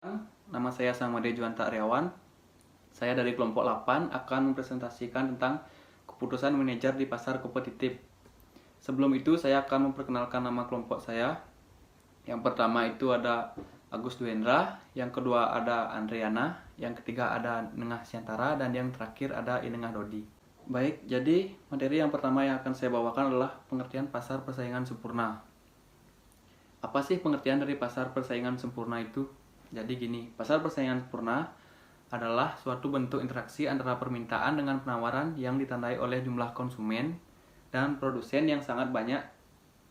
Nama saya Samade Juanta Aryawan. Saya dari kelompok 8 akan mempresentasikan tentang keputusan manajer di pasar kompetitif. Sebelum itu saya akan memperkenalkan nama kelompok saya. Yang pertama itu ada Agus Duendra, yang kedua ada Andriana, yang ketiga ada Nengah Siantara, dan yang terakhir ada Inengah Dodi. Baik, jadi materi yang pertama yang akan saya bawakan adalah pengertian pasar persaingan sempurna. Apa sih pengertian dari pasar persaingan sempurna itu? Jadi gini, pasar persaingan sempurna adalah suatu bentuk interaksi antara permintaan dengan penawaran yang ditandai oleh jumlah konsumen dan produsen yang sangat banyak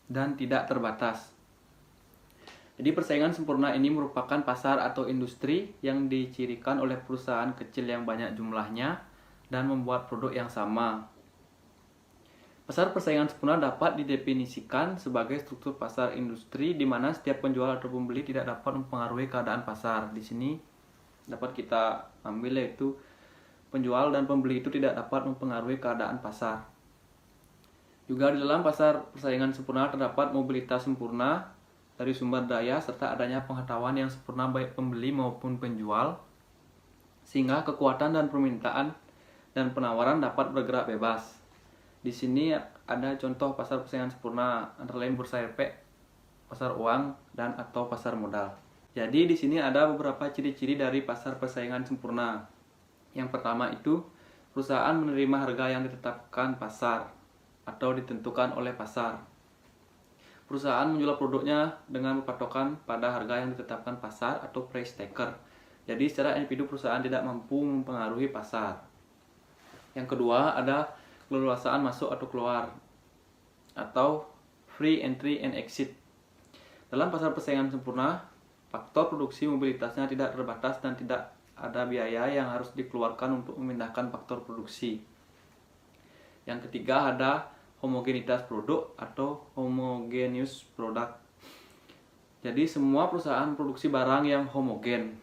dan tidak terbatas. Jadi persaingan sempurna ini merupakan pasar atau industri yang dicirikan oleh perusahaan kecil yang banyak jumlahnya dan membuat produk yang sama. Pasar persaingan sempurna dapat didefinisikan sebagai struktur pasar industri di mana setiap penjual atau pembeli tidak dapat mempengaruhi keadaan pasar. Di sini dapat kita ambil yaitu penjual dan pembeli itu tidak dapat mempengaruhi keadaan pasar. Juga di dalam pasar persaingan sempurna terdapat mobilitas sempurna dari sumber daya serta adanya pengetahuan yang sempurna baik pembeli maupun penjual, sehingga kekuatan dan permintaan dan penawaran dapat bergerak bebas. Di sini ada contoh pasar persaingan sempurna antara lain bursa efek, pasar uang, dan atau pasar modal. Jadi di sini ada beberapa ciri-ciri dari pasar persaingan sempurna. Yang pertama itu perusahaan menerima harga yang ditetapkan pasar atau ditentukan oleh pasar. Perusahaan menjual produknya dengan berpatokan pada harga yang ditetapkan pasar atau price taker. Jadi secara individu perusahaan tidak mampu mempengaruhi pasar. Yang kedua ada keleluasaan masuk atau keluar atau free entry and exit. Dalam pasar persaingan sempurna, faktor produksi mobilitasnya tidak terbatas dan tidak ada biaya yang harus dikeluarkan untuk memindahkan faktor produksi. Yang ketiga ada homogenitas produk atau homogeneous product. Jadi semua perusahaan produksi barang yang homogen.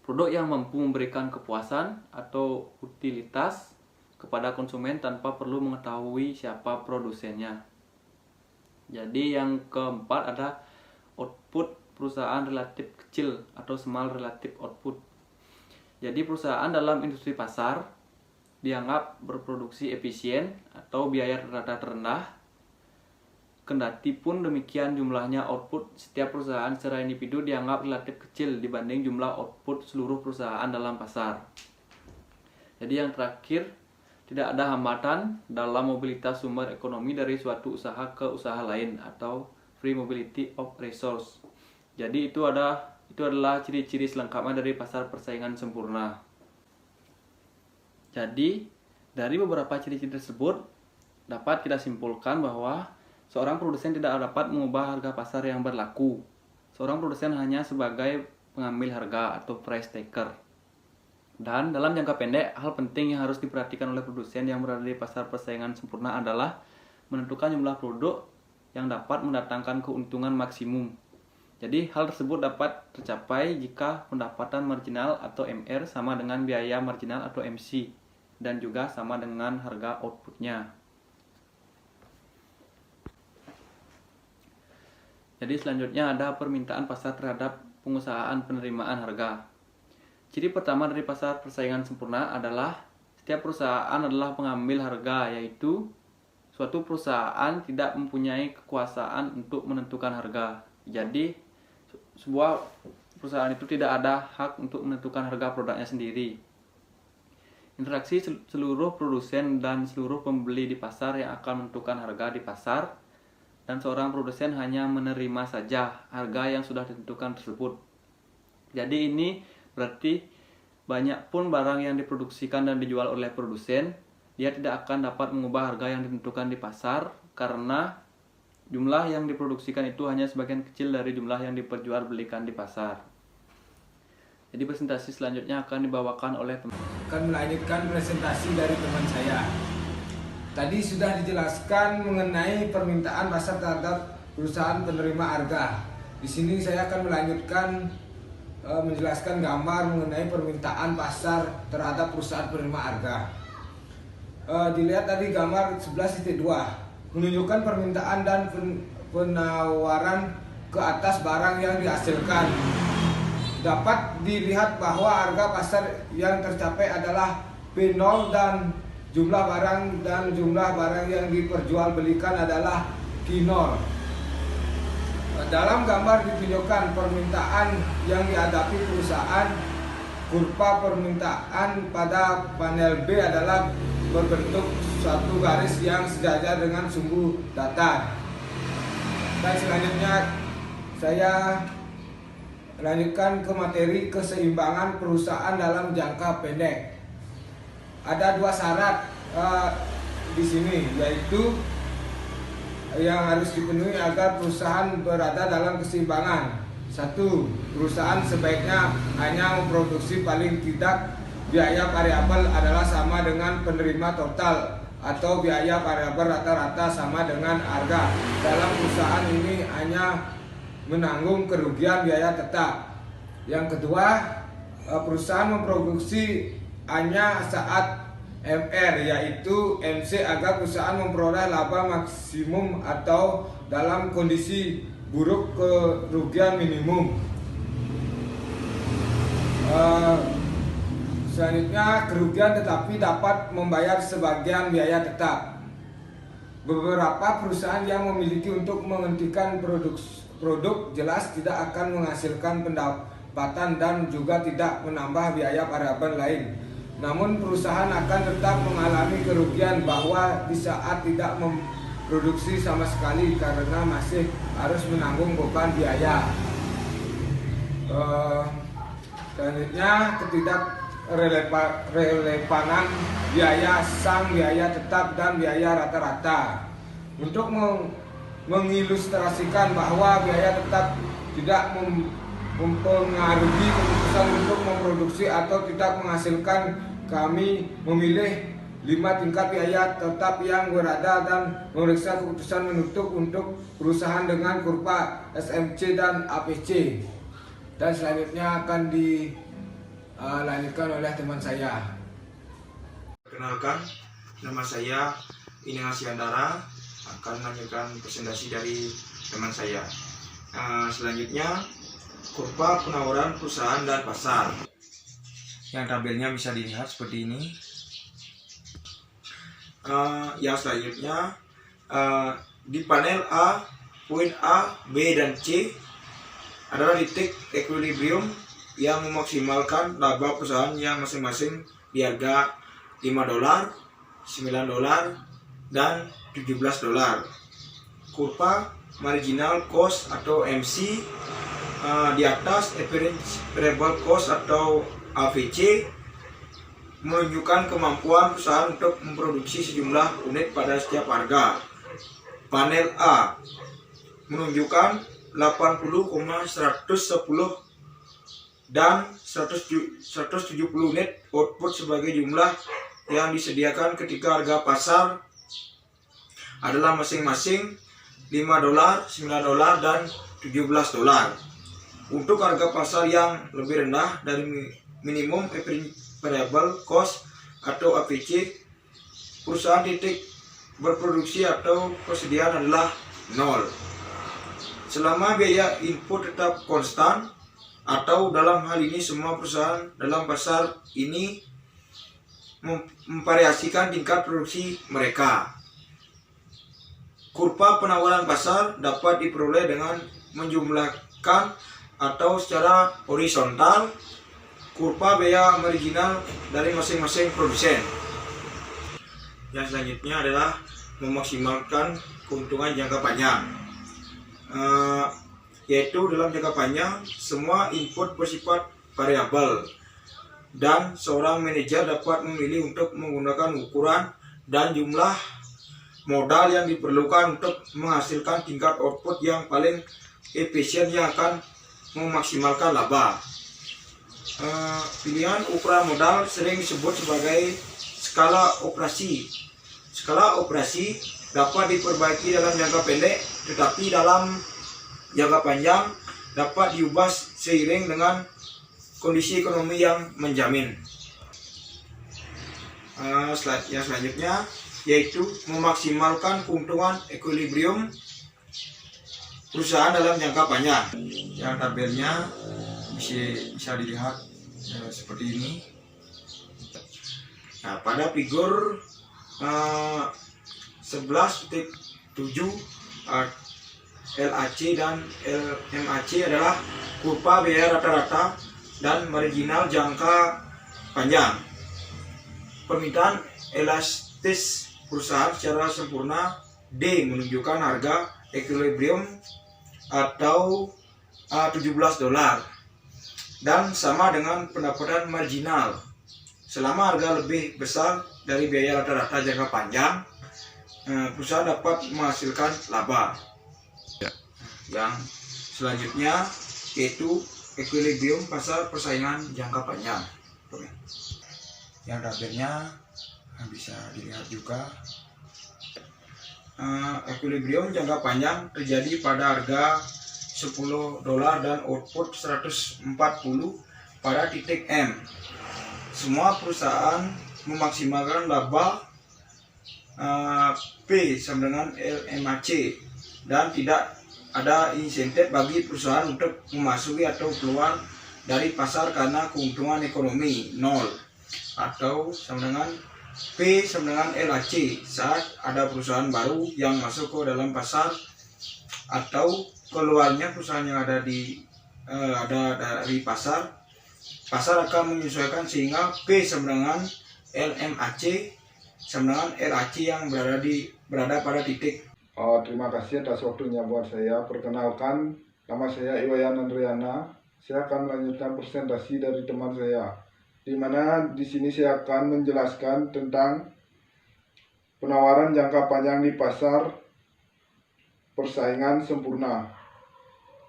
Produk yang mampu memberikan kepuasan atau utilitas kepada konsumen tanpa perlu mengetahui siapa produsennya. Jadi yang keempat ada output perusahaan relatif kecil atau small relative output. Jadi perusahaan dalam industri pasar dianggap berproduksi efisien atau biaya rata terendah. Kendati pun demikian jumlahnya output setiap perusahaan secara individu dianggap relatif kecil dibanding jumlah output seluruh perusahaan dalam pasar. Jadi yang terakhir, tidak ada hambatan dalam mobilitas sumber ekonomi dari suatu usaha ke usaha lain atau free mobility of resource. Jadi itu adalah ciri-ciri selengkapnya dari pasar persaingan sempurna. Jadi dari beberapa ciri-ciri tersebut dapat kita simpulkan bahwa seorang produsen tidak dapat mengubah harga pasar yang berlaku. Seorang produsen hanya sebagai pengambil harga atau price taker. Dan dalam jangka pendek, hal penting yang harus diperhatikan oleh produsen yang berada di pasar persaingan sempurna adalah menentukan jumlah produk yang dapat mendatangkan keuntungan maksimum. Jadi hal tersebut dapat tercapai jika pendapatan marginal atau MR sama dengan biaya marginal atau MC dan juga sama dengan harga outputnya. Jadi selanjutnya ada permintaan pasar terhadap pengusahaan penerimaan harga. Ciri pertama dari pasar persaingan sempurna adalah setiap perusahaan adalah pengambil harga, yaitu suatu perusahaan tidak mempunyai kekuasaan untuk menentukan harga. Jadi sebuah perusahaan itu tidak ada hak untuk menentukan harga produknya sendiri. Interaksi seluruh produsen dan seluruh pembeli di pasar yang akan menentukan harga di pasar, dan seorang produsen hanya menerima saja harga yang sudah ditentukan tersebut. Jadi ini berarti banyak pun barang yang diproduksikan dan dijual oleh produsen, dia tidak akan dapat mengubah harga yang ditentukan di pasar karena jumlah yang diproduksikan itu hanya sebagian kecil dari jumlah yang diperjualbelikan di pasar. Jadi presentasi selanjutnya akan dibawakan oleh teman. Akan melanjutkan presentasi dari teman saya. Tadi sudah dijelaskan mengenai permintaan pasar terhadap perusahaan penerima harga. Di sini saya akan melanjutkan menjelaskan gambar mengenai permintaan pasar terhadap perusahaan penerima harga. Dilihat tadi gambar 11.2 menunjukkan permintaan dan penawaran ke atas barang yang dihasilkan. dapat dilihat bahwa harga pasar yang tercapai adalah P0 dan jumlah barang yang diperjualbelikan adalah Q0. Dalam gambar ditunjukkan permintaan yang dihadapi perusahaan. Kurva permintaan pada panel B adalah berbentuk suatu garis yang sejajar dengan sumbu datar. Dan selanjutnya saya lanjutkan ke materi keseimbangan perusahaan dalam jangka pendek. Ada dua syarat di sini, yaitu yang harus dipenuhi agar perusahaan berada dalam keseimbangan. Satu, perusahaan sebaiknya hanya memproduksi paling tidak biaya variabel adalah sama dengan penerima total atau biaya variabel rata-rata sama dengan harga. Dalam perusahaan ini hanya menanggung kerugian biaya tetap. Yang kedua, perusahaan memproduksi hanya saat MR, yaitu MC, agar perusahaan memperoleh laba maksimum atau dalam kondisi buruk kerugian minimum. Selanjutnya, kerugian tetapi dapat membayar sebagian biaya tetap. Beberapa perusahaan yang memiliki untuk menghentikan produk jelas tidak akan menghasilkan pendapatan dan juga tidak menambah biaya variabel lain. Namun perusahaan akan tetap mengalami kerugian bahwa di saat tidak memproduksi sama sekali karena masih harus menanggung beban biaya. Selanjutnya, relevanan biaya sang biaya tetap dan biaya rata-rata. Untuk mengilustrasikan bahwa biaya tetap tidak mempengaruhi keputusan untuk memproduksi atau tidak menghasilkan, kami memilih 5 tingkat biaya tetap yang berada dan memeriksa keputusan menutup untuk perusahaan dengan kurva SMC dan APC. Dan selanjutnya akan dilanjutkan oleh teman saya. Perkenalkan, nama saya Iningas Yandara, akan melanjutkan presentasi dari teman saya. Selanjutnya, kurva penawaran perusahaan dan pasar. Yang tabelnya bisa dilihat seperti ini. Yang selanjutnya, di panel A, poin A, B, dan C adalah titik equilibrium yang memaksimalkan laba perusahaan yang masing-masing di harga $5, $9, dan $17. Kurva marginal cost atau MC di atas average variable cost atau AVC menunjukkan kemampuan perusahaan untuk memproduksi sejumlah unit pada setiap harga. Panel A menunjukkan 80,110 dan 170 unit output sebagai jumlah yang disediakan ketika harga pasar adalah masing-masing $5, $9, dan $17. Untuk harga pasar yang lebih rendah dari minimum variable cost atau AVC, perusahaan titik berproduksi atau persediaan adalah 0. Selama biaya input tetap konstan, atau dalam hal ini semua perusahaan dalam pasar ini memvariasikan tingkat produksi mereka. Kurva penawaran pasar dapat diperoleh dengan menjumlahkan atau secara horizontal kurva biaya marginal dari masing-masing produsen. Yang selanjutnya adalah memaksimalkan keuntungan jangka panjang, yaitu dalam jangka panjang semua input bersifat variabel dan seorang manajer dapat memilih untuk menggunakan ukuran dan jumlah modal yang diperlukan untuk menghasilkan tingkat output yang paling efisien yang akan memaksimalkan laba. Pilihan ukuran modal sering disebut sebagai skala operasi. Skala operasi dapat diperbaiki dalam jangka pendek, tetapi dalam jangka panjang dapat diubah seiring dengan kondisi ekonomi yang menjamin. Yang selanjutnya yaitu memaksimalkan keuntungan equilibrium perusahaan dalam jangka panjang. Yang tabelnya bisa dilihat seperti ini. Nah, pada figur 11.7 LAC dan LMAC adalah kurva biaya rata-rata dan marginal jangka panjang. Permintaan elastis perusahaan secara sempurna D menunjukkan harga equilibrium atau $17 dan sama dengan pendapatan marginal. Selama harga lebih besar dari biaya rata-rata jangka panjang, perusahaan dapat menghasilkan laba. Yang selanjutnya yaitu equilibrium pasar persaingan jangka panjang. Yang tabelnya bisa dilihat juga. Equilibrium jangka panjang terjadi pada harga $10 dan output 140 pada titik M. Semua perusahaan memaksimalkan laba P sama dengan LMAC dan tidak ada insentif bagi perusahaan untuk memasuki atau keluar dari pasar karena keuntungan ekonomi 0 atau sama dengan P sama dengan LAC saat ada perusahaan baru yang masuk ke dalam pasar atau keluarnya perusahaan yang ada dari pasar akan menyesuaikan sehingga P sama dengan LMAC sama dengan LAC yang berada pada titik. Terima kasih atas waktunya buat saya. Perkenalkan, nama saya Iwayan Andriana. Saya akan melanjutkan presentasi dari teman saya, di mana di sini saya akan menjelaskan tentang penawaran jangka panjang di pasar persaingan sempurna.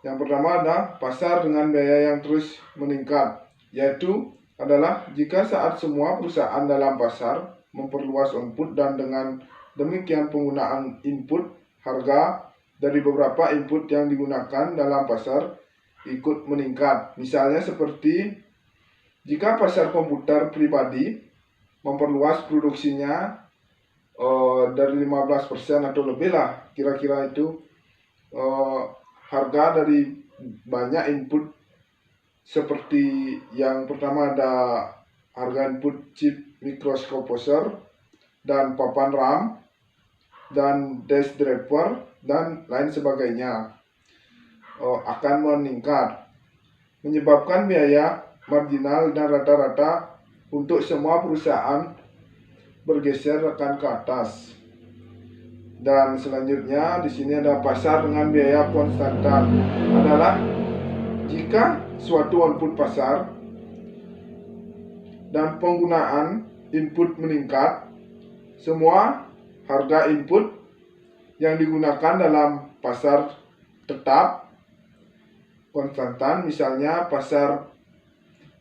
Yang pertama adalah pasar dengan biaya yang terus meningkat, yaitu adalah jika saat semua perusahaan dalam pasar memperluas output dan dengan demikian penggunaan input, harga dari beberapa input yang digunakan dalam pasar ikut meningkat. Misalnya seperti jika pasar komputer pribadi memperluas produksinya dari 15% atau lebih lah, kira-kira itu harga dari banyak input seperti yang pertama ada harga input chip microprocessor dan papan RAM dan disk driver dan lain sebagainya akan meningkat, menyebabkan biaya marginal dan rata-rata untuk semua perusahaan bergeser akan ke atas. Dan selanjutnya di sini ada pasar dengan biaya konstantan, adalah jika suatu output pasar dan penggunaan input meningkat, semua harga input yang digunakan dalam pasar tetap konstantan. Misalnya pasar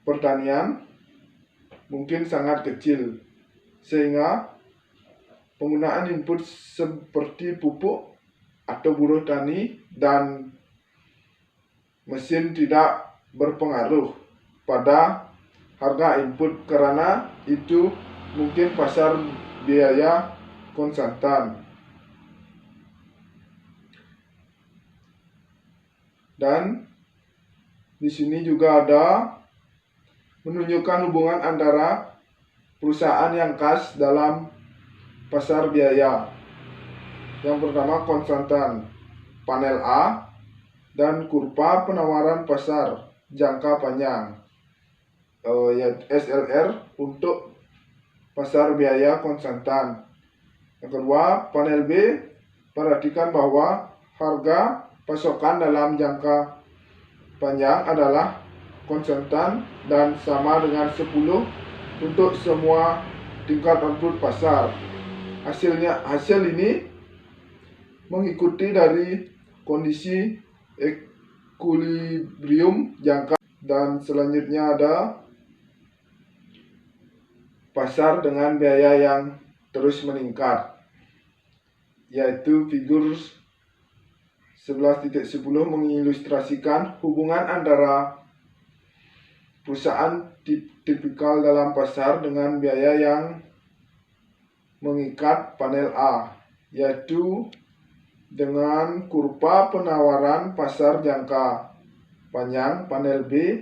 pertanian mungkin sangat kecil, sehingga penggunaan input seperti pupuk atau buruh tani dan mesin tidak berpengaruh pada harga input karena itu mungkin pasar biaya konstantan. Dan di sini juga ada menunjukkan hubungan antara perusahaan yang khas dalam pasar biaya. Yang pertama konstantan, panel A, dan kurva penawaran pasar jangka panjang, yaitu SLR untuk pasar biaya konstantan. Yang kedua, panel B, perhatikan bahwa harga pasokan dalam jangka panjang adalah konstan dan sama dengan 10 untuk semua tingkat output pasar. Hasil ini mengikuti dari kondisi equilibrium jangka. Dan selanjutnya ada pasar dengan biaya yang terus meningkat, yaitu figur 11.10 mengilustrasikan hubungan antara perusahaan tipikal dalam pasar dengan biaya yang mengikat panel A, yaitu dengan kurva penawaran pasar jangka panjang panel B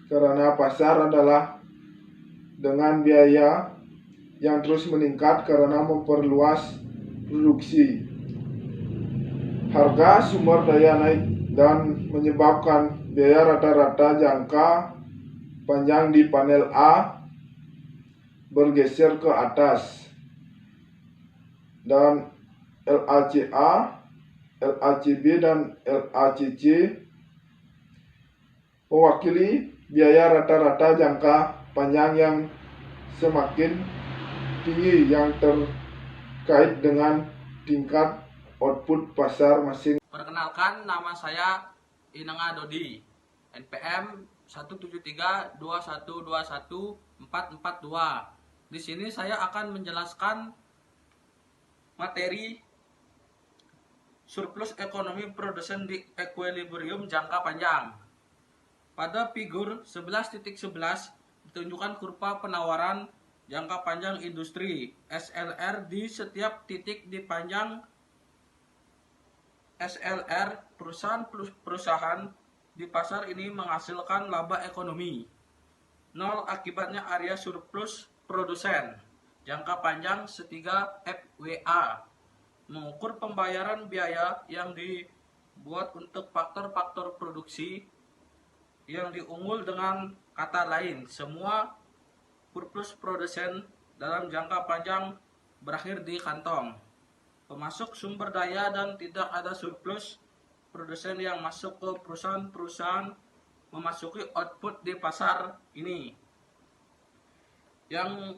karena pasar adalah dengan biaya yang terus meningkat karena memperluas produksi. Harga sumber daya naik dan menyebabkan biaya rata-rata jangka panjang di panel A bergeser ke atas, dan LACA, LACB, dan LACC mewakili biaya rata-rata jangka panjang yang semakin tinggi yang terkait dengan tingkat output pasar masing. Perkenalkan, nama saya Inenga Dodi, NPM 17321214442. Di sini saya akan menjelaskan materi surplus ekonomi produsen di equilibrium jangka panjang. Pada figur 11.11 ditunjukkan kurva penawaran jangka panjang industri SLR. Di setiap titik di panjang SLR, perusahaan di pasar ini menghasilkan laba ekonomi. 0 akibatnya area surplus produsen. Jangka panjang setiga FWA. Mengukur pembayaran biaya yang dibuat untuk faktor-faktor produksi yang diunggul. Dengan kata lain, semua surplus produsen dalam jangka panjang berakhir di kantong pemasok sumber daya, dan tidak ada surplus produsen yang masuk ke perusahaan-perusahaan memasuki output di pasar ini. Yang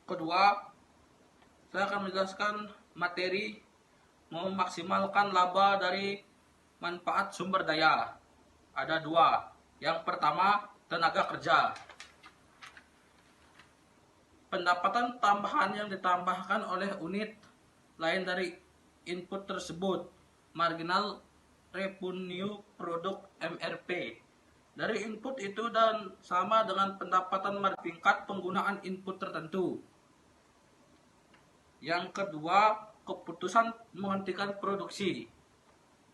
kedua, saya akan menjelaskan materi memaksimalkan laba dari manfaat sumber daya. Ada dua. Yang pertama, tenaga kerja. Pendapatan tambahan yang ditambahkan oleh unit lain dari input tersebut, marginal revenue product MRP, dari input itu, dan sama dengan pendapatan tingkat penggunaan input tertentu. Yang kedua, keputusan menghentikan produksi.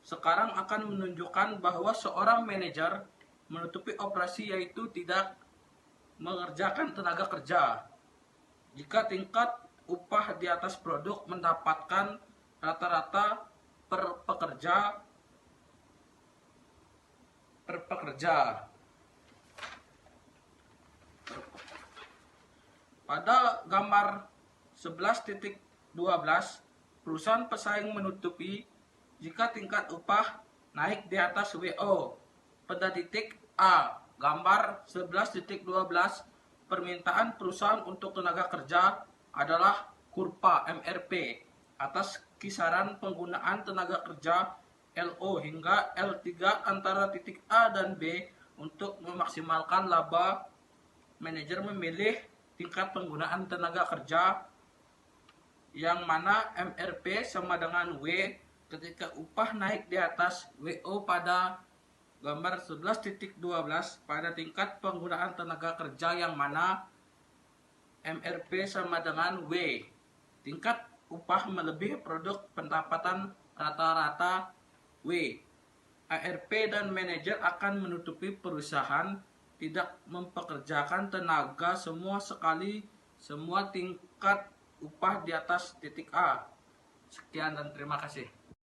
Sekarang akan menunjukkan bahwa seorang manajer menutupi operasi, yaitu tidak mengerjakan tenaga kerja. Jika tingkat upah di atas produk mendapatkan rata-rata per pekerja. Pada gambar 11.12, perusahaan pesaing menutupi jika tingkat upah naik di atas WO. Pada titik A, gambar 11.12, permintaan perusahaan untuk tenaga kerja adalah kurva MRP atas kisaran penggunaan tenaga kerja LO hingga L3 antara titik A dan B. Untuk memaksimalkan laba, manajer memilih tingkat penggunaan tenaga kerja yang mana MRP sama dengan W ketika upah naik di atas WO. Pada gambar 11.12 pada tingkat penggunaan tenaga kerja yang mana MRP sama dengan W, tingkat upah melebihi produk pendapatan rata-rata W. ARP dan manajer akan menutupi perusahaan tidak mempekerjakan tenaga semua tingkat upah di atas titik A. Sekian dan terima kasih.